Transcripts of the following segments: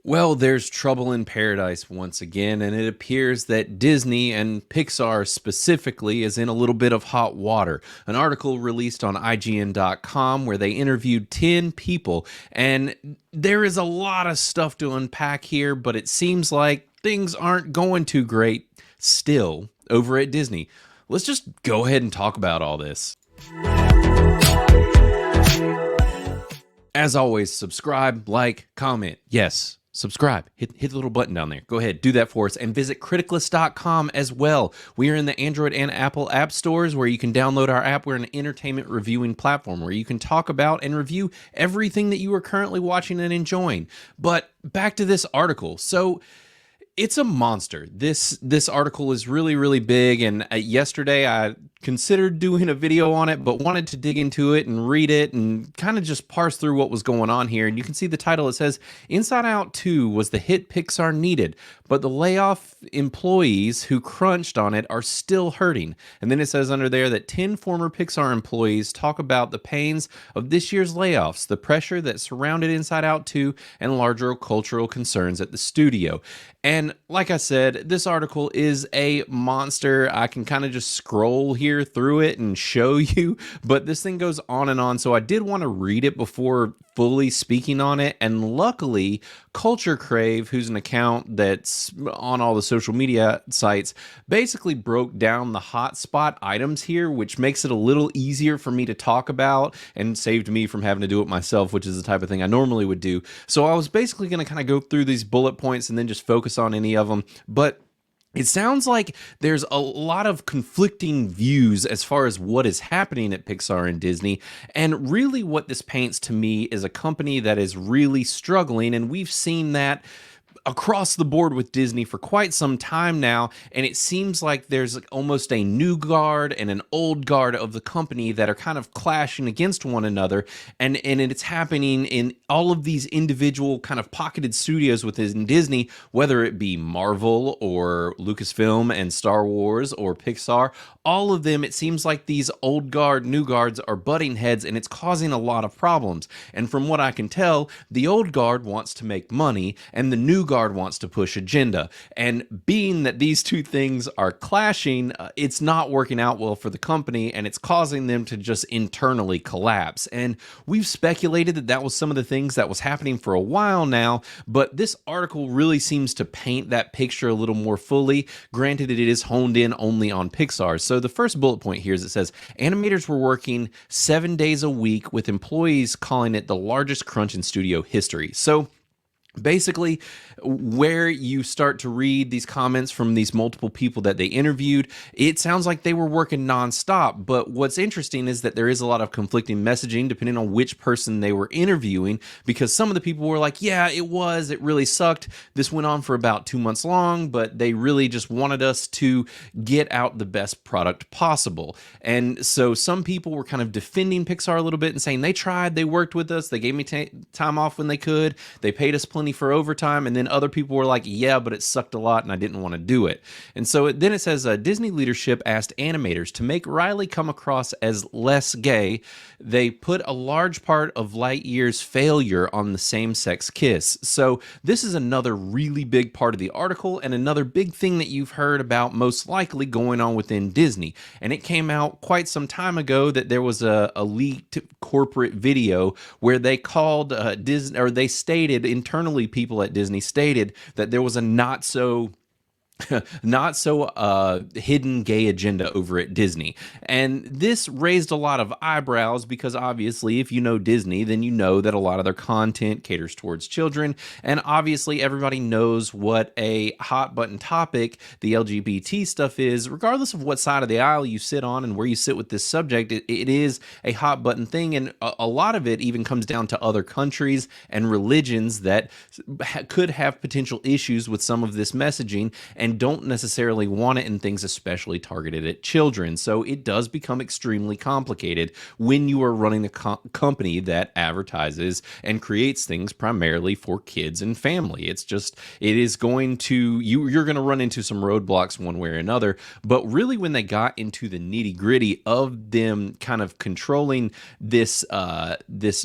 Well, there's trouble in paradise once again, and it appears that Disney and Pixar specifically is in a little bit of hot water. An article released on IGN.com where they interviewed 10 people, and there is a lot of stuff to unpack here, but it seems like things aren't going too great still over at Disney. Let's just go ahead and talk about all this. As always, subscribe, like, comment. Yes, subscribe. Hit the little button down there. Go ahead, do that for us. And visit criticalist.com as well. We are in the Android and Apple app stores where you can download our app. We're an entertainment reviewing platform where you can talk about and review everything that you are currently watching and enjoying. But back to this article. So it's a monster. This article is really big, and yesterday I considered doing a video on it, but wanted to dig into it and read it and kind of just parse through what was going on here. And you can see the title. It says, Inside Out 2 was the hit Pixar needed, but the layoff employees who crunched on it are still hurting. And then it says under there that 10 former Pixar employees talk about the pains of this year's layoffs, the pressure that surrounded Inside Out 2, and larger cultural concerns at the studio. And like I said, this article is a monster. I can kind of just scroll here through it and show you, but this thing goes on and on. So I did want to read it before fully speaking on it. And luckily, Culture Crave, who's an account that's on all the social media sites, basically broke down the hotspot items here, which makes it a little easier for me to talk about and saved me from having to do it myself, which is the type of thing I normally would do. So I was basically going to kind of go through these bullet points and then just focus on any of them. But it sounds like there's a lot of conflicting views as far as what is happening at Pixar and Disney. And really what this paints to me is a company that is really struggling. And we've seen that across the board with Disney for quite some time now, and it seems like there's almost a new guard and an old guard of the company that are kind of clashing against one another, and it's happening in all of these individual kind of pocketed studios within Disney, whether it be Marvel or Lucasfilm and Star Wars or Pixar. All of them, it seems like these old guard, new guards are butting heads, and it's causing a lot of problems. And from what I can tell, the old guard wants to make money, and the new guard wants to push agenda. And being that these two things are clashing, it's not working out well for the company, and it's causing them to just internally collapse. And we've speculated that that was some of the things that was happening for a while now, but this article really seems to paint that picture a little more fully. Granted, it is honed in only on Pixar. So the first bullet point here is it says, animators were working 7 days a week with employees calling it the largest crunch in studio history. So basically, where you start to read these comments from these multiple people that they interviewed, it sounds like they were working nonstop. But what's interesting is that there is a lot of conflicting messaging depending on which person they were interviewing, because some of the people were like, yeah, it really sucked. This went on for about 2 months long, but they really just wanted us to get out the best product possible. And so some people were kind of defending Pixar a little bit and saying they tried, they worked with us, they gave me time off when they could, they paid us plenty for overtime, and then other people were like, yeah, but it sucked a lot and I didn't want to do it. And so then it says, Disney leadership asked animators to make Riley come across as less gay. They put a large part of Lightyear's failure on the same-sex kiss. So this is another really big part of the article, and another big thing that you've heard about most likely going on within Disney. And it came out quite some time ago that there was a leaked corporate video where they called Disney, or they stated internally, people at Disney stated that there was a not so hidden gay agenda over at Disney. And this raised a lot of eyebrows because obviously if you know Disney, then you know that a lot of their content caters towards children. And obviously everybody knows what a hot button topic the LGBT stuff is, regardless of what side of the aisle you sit on and where you sit with this subject. It is a hot button thing. And a lot of it even comes down to other countries and religions that could have potential issues with some of this messaging. And and don't necessarily want it in things especially targeted at children. So it does become extremely complicated when you are running a company that advertises and creates things primarily for kids and family. It is going to, you're going to run into some roadblocks one way or another. But really, when they got into the nitty gritty of them kind of controlling this messaging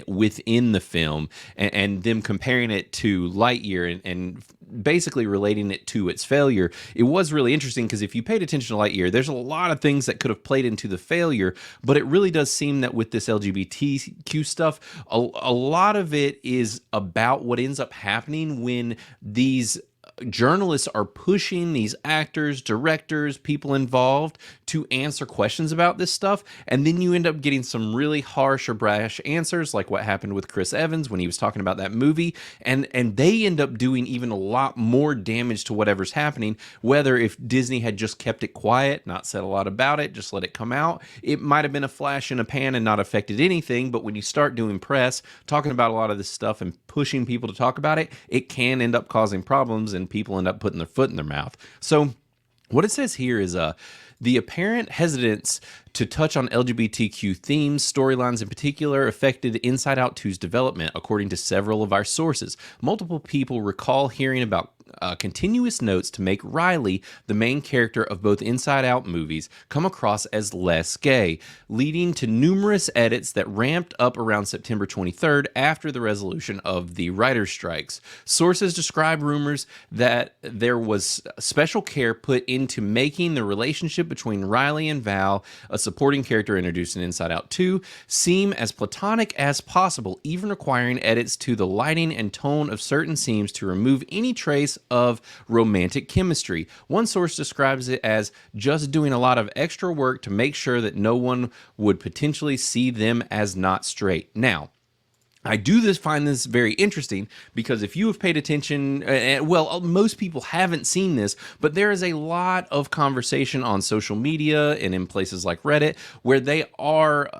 within the film, and them comparing it to Lightyear, and basically relating it to its failure, it was really interesting, because if you paid attention to Lightyear, there's a lot of things that could have played into the failure, but it really does seem that with this LGBTQ stuff, a lot of it is about what ends up happening when these journalists are pushing these actors, directors, people involved to answer questions about this stuff, and then you end up getting some really harsh or brash answers, like what happened with Chris Evans when he was talking about that movie, and they end up doing even a lot more damage to whatever's happening. Whether if Disney had just kept it quiet, not said a lot about it, just let it come out, it might have been a flash in a pan and not affected anything. But when you start doing press, talking about a lot of this stuff and pushing people to talk about it, it can end up causing problems, and people end up putting their foot in their mouth. So what it says here is the apparent hesitance to touch on LGBTQ themes, storylines in particular, affected Inside Out 2's development, according to several of our sources. Multiple people recall hearing about continuous notes to make Riley, the main character of both Inside Out movies, come across as less gay, leading to numerous edits that ramped up around September 23rd after the resolution of the writer's strikes. Sources describe rumors that there was special care put into making the relationship between Riley and Val, a supporting character introduced in Inside Out 2, seem as platonic as possible, even requiring edits to the lighting and tone of certain scenes to remove any trace of romantic chemistry. One source describes it as just doing a lot of extra work to make sure that no one would potentially see them as not straight. Now, I find this very interesting, because if you have paid attention, well, most people haven't seen this, but there is a lot of conversation on social media and in places like Reddit where they are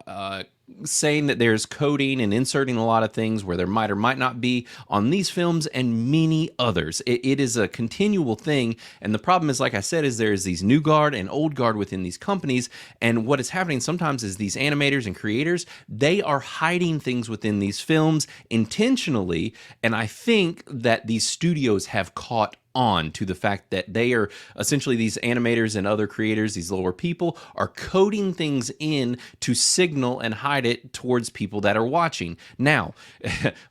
saying that there's coding and inserting a lot of things where there might or might not be on these films and many others. It is a continual thing, and the problem is, like I said, is there's these new guard and old guard within these companies, and what is happening sometimes is these animators and creators, they are hiding things within these films intentionally, and I think that these studios have caught on to the fact that they are essentially, these animators and other creators, these lower people, are coding things in to signal and hide it towards people that are watching. Now,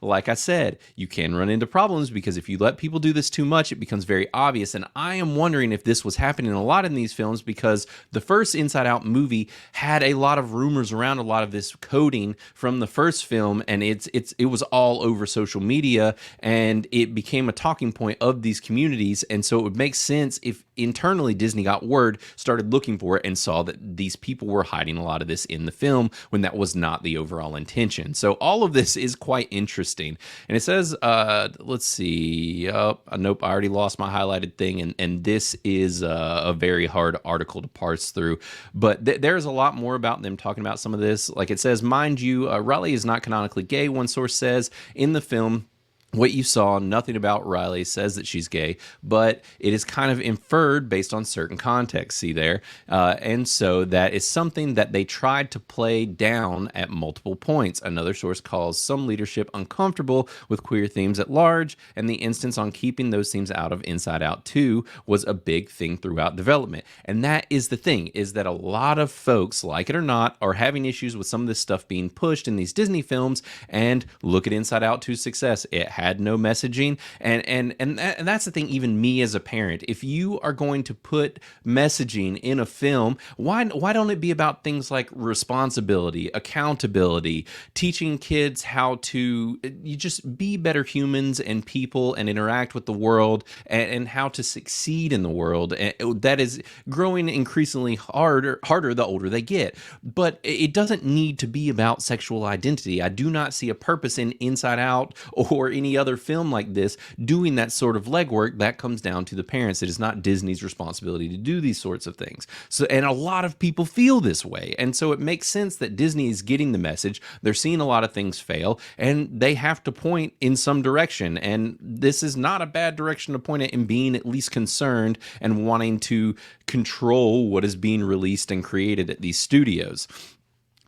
like I said, you can run into problems, because if you let people do this too much, it becomes very obvious. And I am wondering if this was happening a lot in these films, because the first Inside Out movie had a lot of rumors around a lot of this coding from the first film, and it was all over social media, and it became a talking point of these communities. And so it would make sense if internally Disney got word, started looking for it, and saw that these people were hiding a lot of this in the film when that was not the overall intention. So all of this is quite interesting. And it says, let's see, nope, I already lost my highlighted thing, and this is a very hard article to parse through. But there's a lot more about them talking about some of this. Like it says, mind you, Riley is not canonically gay, one source says. In the film, what you saw, nothing about Riley says that she's gay, but it is kind of inferred based on certain context, see there? And so that is something that they tried to play down at multiple points. Another source calls some leadership uncomfortable with queer themes at large, and the instance on keeping those themes out of Inside Out 2 was a big thing throughout development. And that is the thing, is that a lot of folks, like it or not, are having issues with some of this stuff being pushed in these Disney films, and look at Inside Out 2's success. It had no messaging, and that's the thing. Even me as a parent, if you are going to put messaging in a film, why don't it be about things like responsibility, accountability, teaching kids how to you just be better humans and people and interact with the world, and how to succeed in the world? And that is growing increasingly harder the older they get. But it doesn't need to be about sexual identity. I do not see a purpose in Inside Out or any any other film like this doing that sort of legwork, that comes down to the parents. It is not Disney's responsibility to do these sorts of things. So, and a lot of people feel this way. And so it makes sense that Disney is getting the message. They're seeing a lot of things fail, and they have to point in some direction. And this is not a bad direction to point it in, being at least concerned and wanting to control what is being released and created at these studios.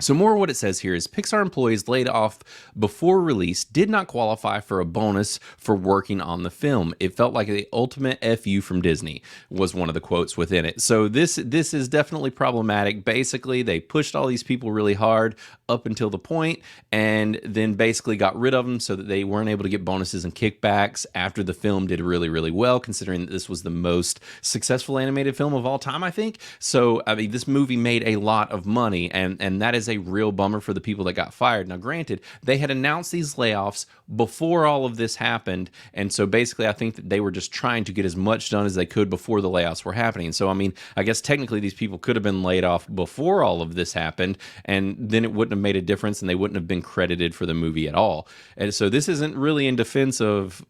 So more of what it says here is Pixar employees laid off before release did not qualify for a bonus for working on the film. It felt like the ultimate FU from Disney, was one of the quotes within it. So this is definitely problematic. Basically, they pushed all these people really hard up until the point, and then basically got rid of them so that they weren't able to get bonuses and kickbacks after the film did really, really well, considering that this was the most successful animated film of all time, I think. So, I mean, this movie made a lot of money, and that is a real bummer for the people that got fired. Now, granted, they had announced these layoffs before all of this happened, and so basically I think that they were just trying to get as much done as they could before the layoffs were happening. So, I mean, I guess technically these people could have been laid off before all of this happened, and then it wouldn't have made a difference, and they wouldn't have been credited for the movie at all. And so this isn't really in defense of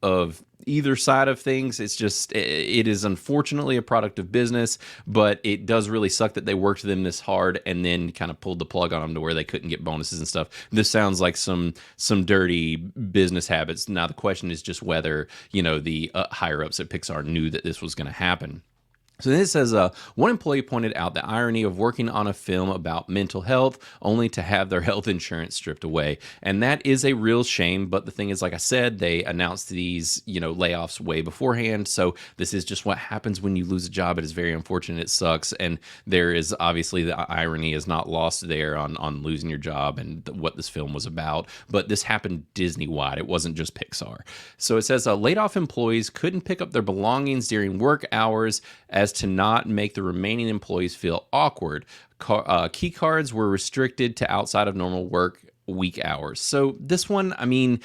either side of things. It's just, it is unfortunately a product of business, but it does really suck that they worked them this hard and then kind of pulled the plug on them to where they couldn't get bonuses and stuff. This sounds like some dirty business habits. Now the question is just whether, you know, the higher ups at Pixar knew that this was going to happen. So then it says, one employee pointed out the irony of working on a film about mental health only to have their health insurance stripped away. And that is a real shame. But the thing is, like I said, they announced these, you know, layoffs way beforehand. So this is just what happens when you lose a job. It is very unfortunate. It sucks. And there is obviously, the irony is not lost there on losing your job and what this film was about. But this happened Disney-wide. It wasn't just Pixar. So it says, laid off employees couldn't pick up their belongings during work hours as to not make the remaining employees feel awkward. Key cards were restricted to outside of normal work week hours. So this one, I mean,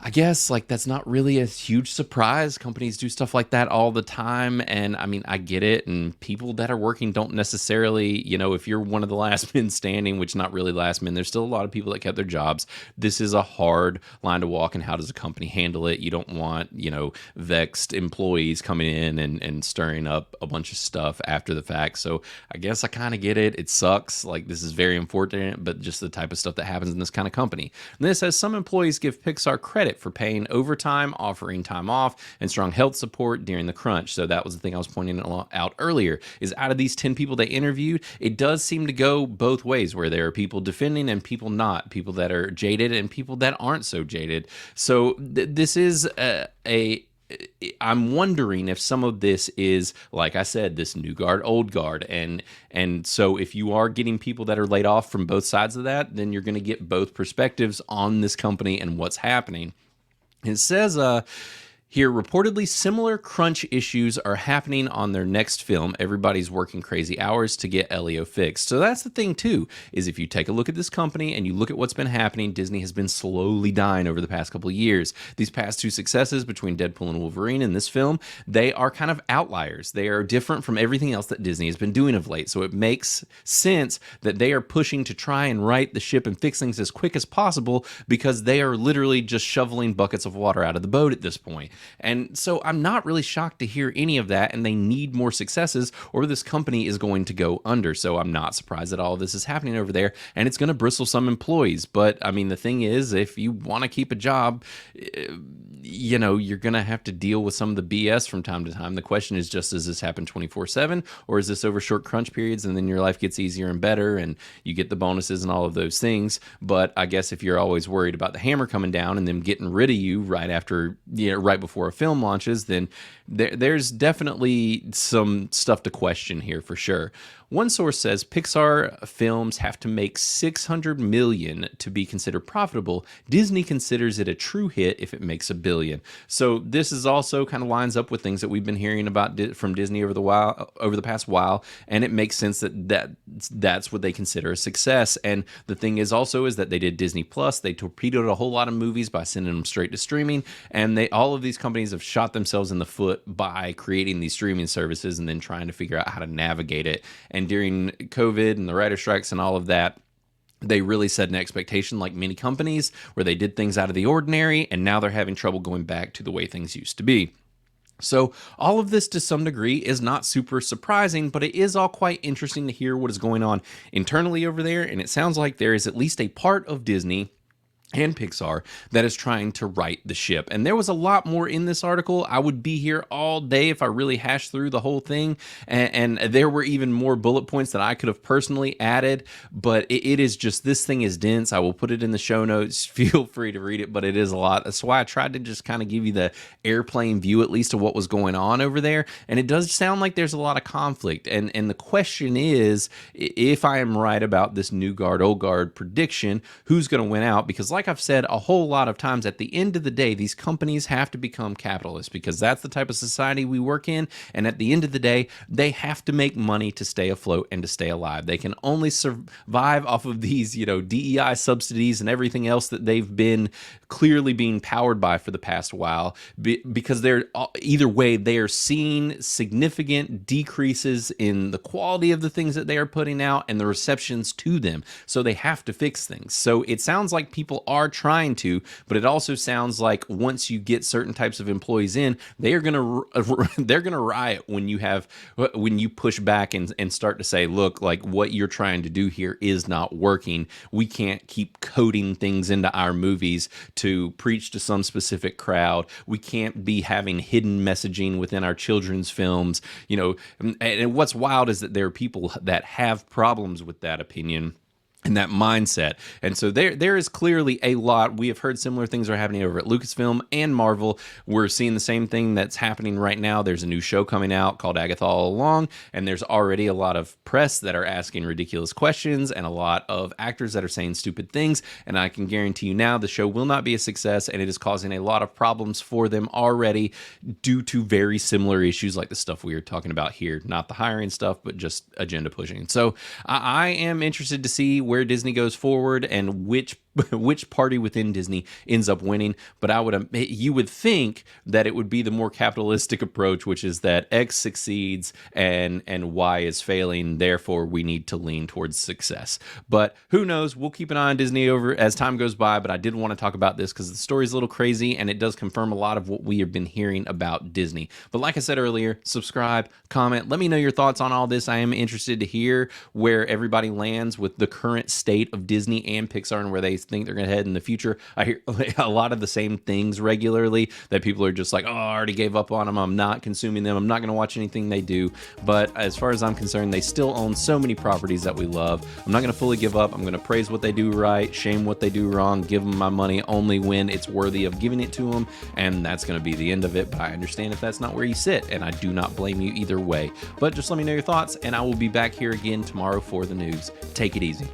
I guess like that's not really a huge surprise. Companies do stuff like that all the time. And I mean, I get it. And people that are working don't necessarily, you know, if you're one of the last men standing, which not really last men, there's still a lot of people that kept their jobs. This is a hard line to walk. And how does a company handle it? You don't want, you know, vexed employees coming in and stirring up a bunch of stuff after the fact. So I guess I kind of get it. It sucks. Like, this is very unfortunate, but just the type of stuff that happens in this kind of company. And this says some employees give Pixar credit for paying overtime, offering time off, and strong health support during the crunch. So that was the thing I was pointing out earlier, is out of these 10 people they interviewed, it does seem to go both ways, where there are people defending and people not, people that are jaded and people that aren't so jaded. So this is I'm wondering if some of this is, like I said, this new guard, old guard. And so if you are getting people that are laid off from both sides of that, then you're going to get both perspectives on this company and what's happening. It says, here, reportedly similar crunch issues are happening on their next film. Everybody's working crazy hours to get Elio fixed. So that's the thing, too, is if you take a look at this company and you look at what's been happening, Disney has been slowly dying over the past couple of years. These past two successes between Deadpool and Wolverine in this film, they are kind of outliers. They are different from everything else that Disney has been doing of late. So it makes sense that they are pushing to try and right the ship and fix things as quick as possible, because they are literally just shoveling buckets of water out of the boat at this point. And so I'm not really shocked to hear any of that, and they need more successes or this company is going to go under. So I'm not surprised that all of this is happening over there, and it's going to bristle some employees. But I mean, the thing is, if you want to keep a job, you know, you're going to have to deal with some of the BS from time to time. The question is just, does this happen 24/7, or is this over short crunch periods and then your life gets easier and better and you get the bonuses and all of those things? But I guess if you're always worried about the hammer coming down and them getting rid of you right after, you know, right before a film launches, then there's definitely some stuff to question here for sure. One source says Pixar films have to make $600 million to be considered profitable. Disney considers it a true hit if it makes $1 billion. So this is also kind of lines up with things that we've been hearing about from Disney over the past while, and it makes sense that's what they consider a success. And the thing is also is that they did Disney Plus. They torpedoed a whole lot of movies by sending them straight to streaming, and all of these companies have shot themselves in the foot by creating these streaming services and then trying to figure out how to navigate it. And during COVID and the writer strikes and all of that, They really set an expectation, like many companies, where they did things out of the ordinary, and now they're having trouble going back to the way things used to be. So, all of this to some degree is not super surprising, but it is all quite interesting to hear what is going on internally over there. And it sounds like there is at least a part of Disney and Pixar that is trying to right the ship. And there was a lot more in this article. I would be here all day if I really hashed through the whole thing. And there were even more bullet points that I could have personally added, but it is just, this thing is dense. I will put it in the show notes. Feel free to read it, but it is a lot. That's why I tried to just kind of give you the airplane view, at least, of what was going on over there. And it does sound like there's a lot of conflict. And the question is, if I am right about this new guard, old guard prediction, who's going to win out? Because like I've said a whole lot of times, at the end of the day, these companies have to become capitalist because that's the type of society we work in. And at the end of the day, they have to make money to stay afloat and to stay alive. They can only survive off of these, DEI subsidies and everything else that they've been clearly being powered by for the past while, because they're either way, they are seeing significant decreases in the quality of the things that they are putting out and the receptions to them. So they have to fix things. So it sounds like people are trying to, but it also sounds like once you get certain types of employees in, they're gonna riot when you push back and start to say, look, like, what you're trying to do here is not working. We can't keep coding things into our movies to preach to some specific crowd. We can't be having hidden messaging within our children's films. And what's wild is that there are people that have problems with that opinion and that mindset. And so there is clearly a lot. We have heard similar things are happening over at Lucasfilm and Marvel. We're seeing the same thing that's happening right now. There's a new show coming out called Agatha All Along, and there's already a lot of press that are asking ridiculous questions and a lot of actors that are saying stupid things. And I can guarantee you now the show will not be a success, and it is causing a lot of problems for them already due to very similar issues like the stuff we are talking about here. Not the hiring stuff, but just agenda pushing. So I am interested to see where Disney goes forward and which party within Disney ends up winning. But you would think that it would be the more capitalistic approach, which is that X succeeds and Y is failing. Therefore, we need to lean towards success. But who knows? We'll keep an eye on Disney over as time goes by. But I did want to talk about this because the story's a little crazy and it does confirm a lot of what we have been hearing about Disney. But like I said earlier, subscribe, comment, let me know your thoughts on all this. I am interested to hear where everybody lands with the current state of Disney and Pixar and where they think they're going to head in the future. I hear a lot of the same things regularly that people are just like, oh, I already gave up on them. I'm not consuming them. I'm not going to watch anything they do. But as far as I'm concerned, they still own so many properties that we love. I'm not going to fully give up. I'm going to praise what they do right, shame what they do wrong, give them my money only when it's worthy of giving it to them. And that's going to be the end of it. But I understand if that's not where you sit, and I do not blame you either way. But just let me know your thoughts, and I will be back here again tomorrow for the news. Take it easy.